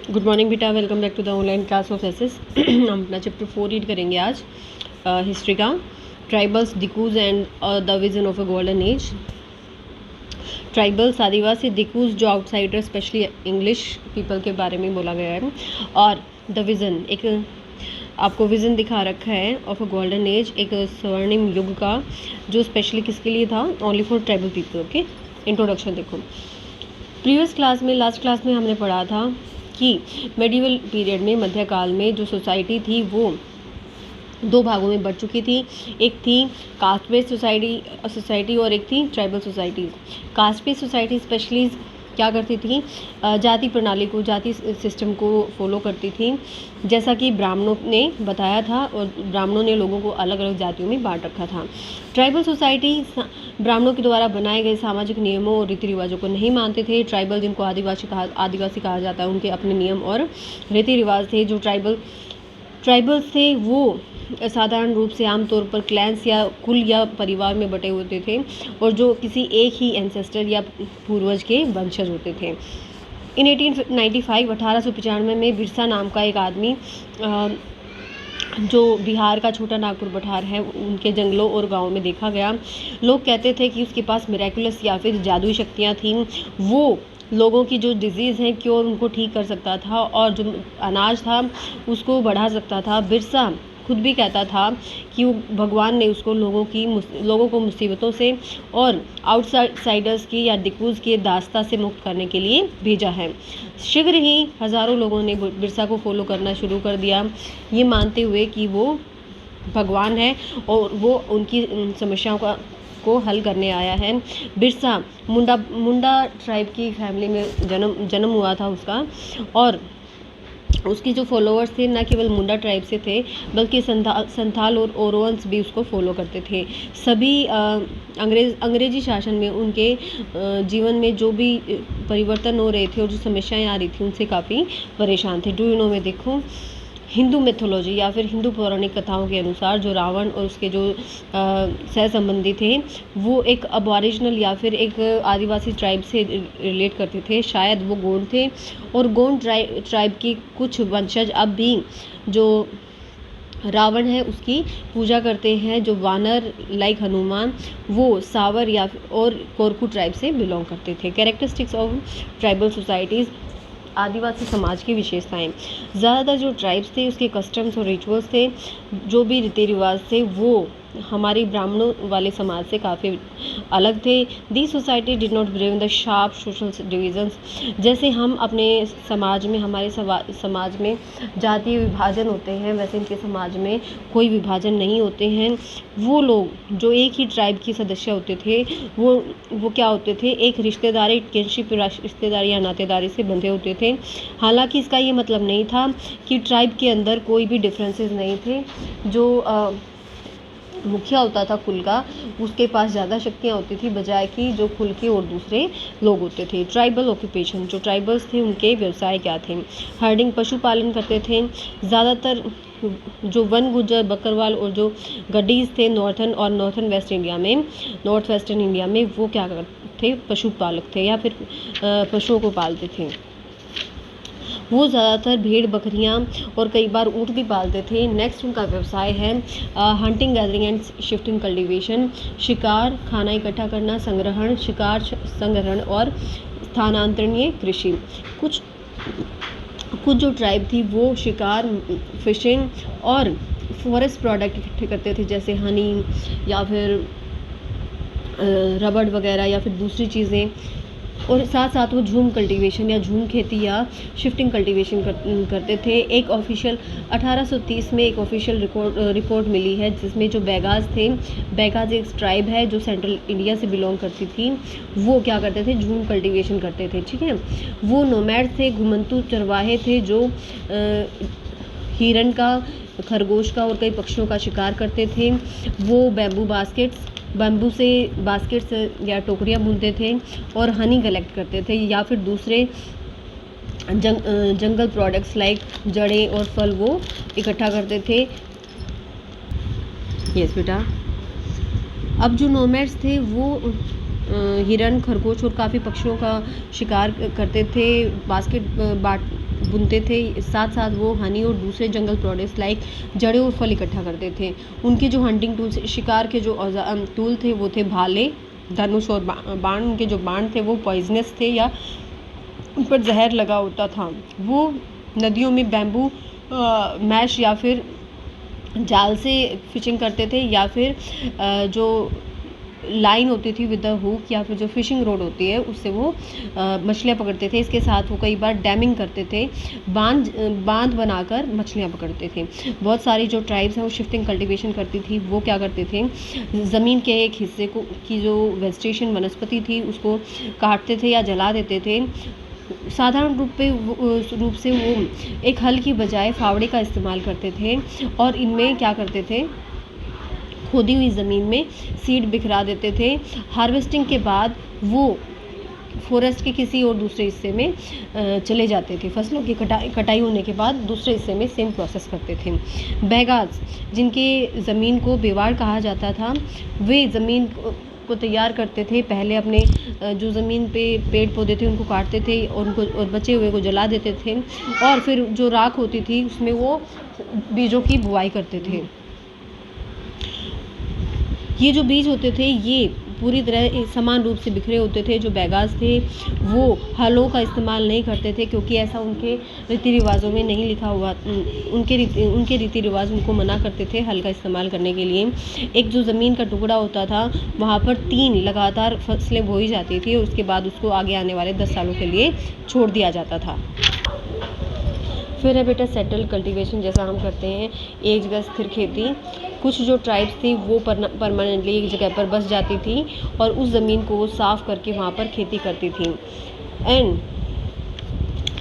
Good morning बेटा, welcome back to the online class of aces. हम अपना chapter 4 read करेंगे आज, हिस्ट्री का। Tribals, dikus and the vision of a golden age. Tribals, आदिवासी, दिकूज जो आउटसाइडर स्पेशली इंग्लिश पीपल के बारे में बोला गया है, और द विजन, एक आपको विजन दिखा रखा है ऑफ अ गोल्डन एज, एक स्वर्णिम युग का, जो स्पेशली किसके लिए था? Only for tribal people. Okay, introduction देखो। प्रीवियस क्लास में, लास्ट क्लास में हमने पढ़ा था कि मेडिवल पीरियड में, मध्यकाल में जो सोसाइटी थी वो दो भागों में बढ़ चुकी थी। एक थी कास्ट बेस्ड सोसाइटी और एक थी tribal societies. Caste based society specially क्या करती थी? जाति प्रणाली को, जाति सिस्टम को फॉलो करती थी, जैसा कि ब्राह्मणों ने बताया था, और ब्राह्मणों ने लोगों को अलग अलग जातियों में बांट रखा था। ट्राइबल सोसाइटी ब्राह्मणों के द्वारा बनाए गए सामाजिक नियमों और रीति रिवाजों को नहीं मानते थे। ट्राइबल, जिनको आदिवासी कहा जाता है, उनके अपने नियम और रीति रिवाज थे। जो ट्राइबल्स थे वो साधारण रूप से आमतौर पर क्लैंस या कुल या परिवार में बटे होते थे, और जो किसी एक ही एंसेस्टर या पूर्वज के वंशज होते थे। इन 1895 में बिरसा नाम का एक आदमी, जो बिहार का छोटा नागपुर पठार है, उनके जंगलों और गांवों में देखा गया। लोग कहते थे कि उसके पास मिरेकुलस या फिर जादुई शक्तियाँ थीं। वो लोगों की जो डिजीज़ हैं, क्योर उनको ठीक कर सकता था, और जो अनाज था उसको बढ़ा सकता था। बिरसा खुद भी कहता था कि वो भगवान ने उसको लोगों को मुसीबतों से और आउटसाइडर्स की या डिकूज के दास्ता से मुक्त करने के लिए भेजा है। शीघ्र ही हज़ारों लोगों ने बिरसा को फॉलो करना शुरू कर दिया, ये मानते हुए कि वो भगवान है और वो उनकी समस्याओं को हल करने आया है। बिरसा मुंडा ट्राइब की फैमिली में जन्म हुआ था उसका, और उसकी जो फॉलोअर्स थे न केवल मुंडा ट्राइब से थे, बल्कि संथाल और ओरोवंस भी उसको फॉलो करते थे। सभी अंग्रेजी शासन में उनके जीवन में जो भी परिवर्तन हो रहे थे और जो समस्याएं आ रही थी, उनसे काफ़ी परेशान थे। डू यू नो में देखो, हिंदू मिथोलॉजी या फिर हिंदू पौराणिक कथाओं के अनुसार जो रावण और उसके जो सह संबंधी थे, वो एक अबॉरिजिनल या फिर एक आदिवासी ट्राइब से रिलेट करते थे। शायद वो गोंड थे, और गोंड ट्राइब की कुछ वंशज अब भी जो रावण है उसकी पूजा करते हैं। जो वानर लाइक हनुमान, वो सावर या और कोरकू ट्राइब से बिलोंग करते थे। कैरेक्टरिस्टिक्स ऑफ ट्राइबल सोसाइटीज़, आदिवासी समाज की विशेषताएं। ज़्यादातर जो ट्राइब्स थे उसके कस्टम्स और रिचुअल्स थे, जो भी रीति रिवाज थे, वो हमारी ब्राह्मणों वाले समाज से काफ़ी अलग थे। The society did not believe in the sharp social divisions. जैसे हम अपने समाज में, हमारे समाज में जातीय विभाजन होते हैं, वैसे इनके समाज में कोई विभाजन नहीं होते हैं। वो लोग जो एक ही ट्राइब के सदस्य होते थे, वो क्या होते थे? एक रिश्तेदारी, किनशिप रिश्तेदारी या नातेदारी से बंधे होते थे। हालांकि इसका ये मतलब नहीं था कि ट्राइब के अंदर कोई भी डिफरेंसेस नहीं थे। जो मुखिया होता था कुल का, उसके पास ज़्यादा शक्तियाँ होती थी बजाय कि जो कुल के और दूसरे लोग होते थे। ट्राइबल ऑक्यूपेशन, जो ट्राइबल्स थे उनके व्यवसाय क्या थे? हर्डिंग, पशुपालन करते थे। ज़्यादातर जो वन गुज्जर, बकरवाल और जो गड्डीज थे नॉर्थ वेस्टर्न इंडिया में, वो क्या करते थे? पशुपालक थे, या फिर पशुओं को पालते थे। वो ज़्यादातर भेड़, बकरियां और कई बार ऊँट भी पालते थे। नेक्स्ट उनका व्यवसाय है hunting, gathering and shifting cultivation. शिकार, खाना इकट्ठा करना, संग्रहण और स्थानांतरणीय कृषि। कुछ जो ट्राइब थी वो शिकार, फिशिंग और फॉरेस्ट प्रोडक्ट इकट्ठे करते थे, जैसे हनी या फिर रबड़ वगैरह या फिर दूसरी चीज़ें। और साथ साथ वो झूम कल्टीवेशन या झूम खेती या शिफ्टिंग कल्टीवेशन करते थे। एक ऑफिशियल 1830 में एक ऑफिशियल रिपोर्ट मिली है, जिसमें जो बैगाज थे, बैगाज एक ट्राइब है जो सेंट्रल इंडिया से बिलोंग करती थी, वो क्या करते थे? झूम कल्टीवेशन करते थे। ठीक है, वो नोमैड थे, घुमंतु चरवाहे थे, जो हिरन का, खरगोश का और कई पक्षियों का शिकार करते थे। वो बैम्बू से बास्केट्स या टोकरियाँ बुनते थे और हनी कलेक्ट करते थे, या फिर दूसरे जंगल प्रोडक्ट्स लाइक जड़ें और फल वो इकट्ठा करते थे। यस बेटा। अब जो नोमैड्स थे वो हिरन, खरगोश और काफ़ी पक्षियों का शिकार करते थे। बास्केट बुनते थे, साथ साथ वो हनी और दूसरे जंगल प्रोडक्ट्स लाइक जड़ें और फल इकट्ठा करते थे। उनके जो हंटिंग टूल्स, शिकार के जो टूल थे वो थे भाले, धनुष और बाण। उनके जो बाण थे वो पॉइजनस थे या उन पर जहर लगा होता था। वो नदियों में बैम्बू मैश या फिर जाल से फिशिंग करते थे, या फिर जो लाइन होती थी विद द हुक या फिर जो फिशिंग रोड होती है उससे वो मछलियाँ पकड़ते थे। इसके साथ वो कई बार डैमिंग करते थे, बांध बनाकर मछलियाँ पकड़ते थे। बहुत सारी जो ट्राइब्स हैं वो शिफ्टिंग कल्टीवेशन करती थी। वो क्या करते थे, ज़मीन के एक हिस्से को की जो वेजिटेशन वनस्पति थी उसको काटते थे या जला देते थे। साधारण रूप से वो एक हल की बजाय फावड़े का इस्तेमाल करते थे, और इनमें क्या करते थे, खोदी हुई ज़मीन में सीड बिखरा देते थे। हार्वेस्टिंग के बाद वो फॉरेस्ट के किसी और दूसरे हिस्से में चले जाते थे। फसलों की कटाई होने के बाद दूसरे हिस्से में सेम प्रोसेस करते थे। बैगाज, जिनके ज़मीन को बेवाड़ कहा जाता था, वे ज़मीन को तैयार करते थे। पहले अपने जो ज़मीन पे पेड़ पौधे थे उनको काटते थे और बचे हुए को जला देते थे, और फिर जो राख होती थी उसमें वो बीजों की बुआई करते थे। ये जो बीज होते थे ये पूरी तरह समान रूप से बिखरे होते थे। जो बैगाज थे वो हलों का इस्तेमाल नहीं करते थे, क्योंकि ऐसा उनके रीति रिवाजों में नहीं लिखा हुआ। उनके रीति रिवाज उनको मना करते थे हल का इस्तेमाल करने के लिए। एक जो ज़मीन का टुकड़ा होता था वहाँ पर 3 लगातार फसलें बोई जाती थी, और उसके बाद उसको आगे आने वाले 10 सालों के लिए छोड़ दिया जाता था। फिर है बेटा सेटल कल्टीवेशन, जैसा हम करते हैं एक जगह स्थिर खेती। कुछ जो ट्राइब्स थी वो परमानेंटली एक जगह पर बस जाती थी और उस ज़मीन को वो साफ़ करके वहाँ पर खेती करती थी। एंड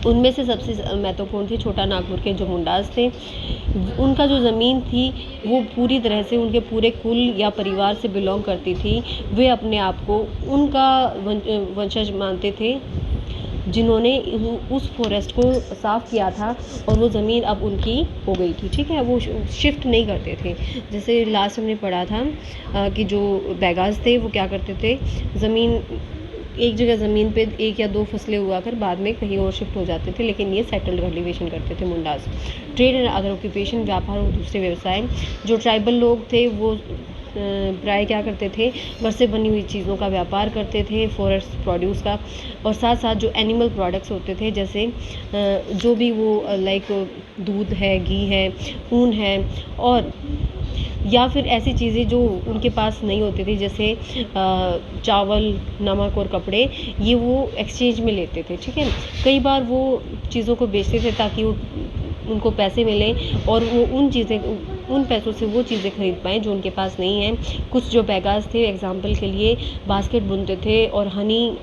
उनमें से सबसे महत्वपूर्ण थे छोटा नागपुर के जो मुंडास थे। उनका जो ज़मीन थी वो पूरी तरह से उनके पूरे कुल या परिवार से बिलोंग करती थी। वे अपने आप को उनका वंशज मानते थे जिन्होंने उस फॉरेस्ट को साफ़ किया था, और वो ज़मीन अब उनकी हो गई थी। ठीक है, वो शिफ्ट नहीं करते थे। जैसे लास्ट हमने पढ़ा था कि जो बैगाज थे वो क्या करते थे, एक जगह ज़मीन पे 1 या 2 फसलें उगाकर बाद में कहीं और शिफ्ट हो जाते थे, लेकिन ये सेटल्ड कल्टीवेशन करते थे Mundas. Trade and other occupation, व्यापार और दूसरे व्यवसाय। जो ट्राइबल लोग थे वो प्राय क्या करते थे, घर से बनी हुई चीज़ों का व्यापार करते थे, फॉरेस्ट प्रोड्यूस का, और साथ साथ जो एनिमल प्रोडक्ट्स होते थे जैसे जो भी वो लाइक दूध है, घी है, ऊन है, और या फिर ऐसी चीज़ें जो उनके पास नहीं होती थी जैसे चावल, नमक और कपड़े, ये वो एक्सचेंज में लेते थे। ठीक है, कई बार वो चीज़ों को बेचते थे ताकि उनको पैसे मिलें और वो उन पैसों से वो चीज़ें खरीद पाएँ जो उनके पास नहीं हैं। कुछ जो बैगाज थे एग्जाम्पल के लिए बास्केट बुनते थे और हनी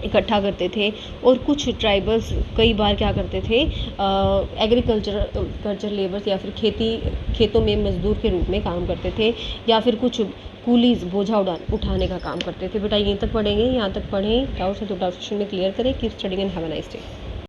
इकट्ठा करते थे, और कुछ ट्राइबल्स कई बार क्या करते थे, कल्चर लेबर्स या फिर खेतों में मजदूर के रूप में काम करते थे, या फिर कुछ कूलीज बोझा उठाने का काम करते थे। बेटा यहीं तक पढ़ेंगे, यहाँ तक पढ़ें, डाउट्स है तो डाउट सेक्शन में क्लियर करें। Keep studying and have a nice day.